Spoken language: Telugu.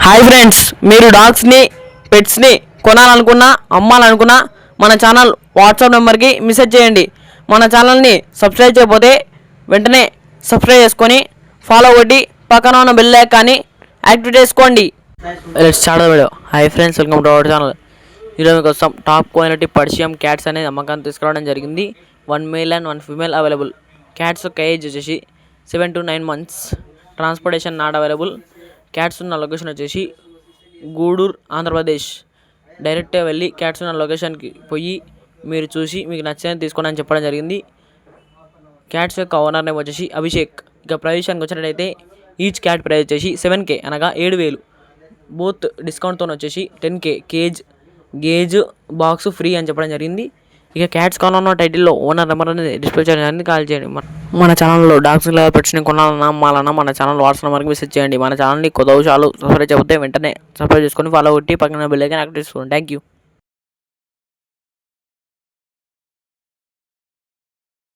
హాయ్ ఫ్రెండ్స్, మీరు డాగ్స్ని పెట్స్ని కొనాలనుకున్నా అమ్మాలనుకున్నా మన ఛానల్ వాట్సాప్ నెంబర్కి మెసేజ్ చేయండి. మన ఛానల్ని సబ్స్క్రైబ్ చేయకపోతే వెంటనే సబ్స్క్రైబ్ చేసుకొని ఫాలో కొట్టి పక్కన ఉన్న బెల్ ఐకాన్ని యాక్టివేట్ చేసుకోండి. Let's start the video. Hi friends, welcome to our channel. ఈరోజు కోసం టాప్ క్వాలిటీ పర్షియం క్యాట్స్ అనేది అమ్మకాన్ని తీసుకురావడం జరిగింది. 1 male and 1 female available. Cats యొక్క ఏజ్ వచ్చేసి 7 to 9 months. Transportation not available. Cats ఉన్న లొకేషన్ వచ్చేసి గూడూరు, ఆంధ్రప్రదేశ్. డైరెక్ట్గా వెళ్ళి క్యాట్స్ ఉన్న లొకేషన్కి పోయి మీరు చూసి మీకు నచ్చినది తీసుకోండి అని చెప్పడం జరిగింది. క్యాట్స్ యొక్క ఓనర్ నేమ్ వచ్చేసి అభిషేక్. ఇక ప్రైస్కి వచ్చినట్టయితే ఈచ్ క్యాట్ ప్రైస్ వచ్చేసి 7K అనగా 7,000. బోత్ డిస్కౌంట్తో వచ్చేసి 10K గేజ్ బాక్స్ ఫ్రీ అని చెప్పడం జరిగింది. ఇక క్యాట్స్ కొనాలన్న టైటిల్లో ఓనర్ నెంబర్ అనేది డిస్ప్లే చేయడానికి కాల్ చేయండి. మన ఛానల్లో డాగ్స్ లేదా పెట్స్ని కొనాలన్నా అమ్మాలన్నా మన ఛానల్ వాట్సాప్ నెంబర్కి మెసేజ్ చేయండి. మన ఛానల్ని కొత్త విషయాలు సబ్స్క్రైబ్ చేయకపోతే వెంటనే సబ్స్క్రైబ్ చేసుకొని ఫాలో కొట్టి పక్కన బెల్ ఐకాన్ యాక్టివేట్ చేసుకోండి. Thank you.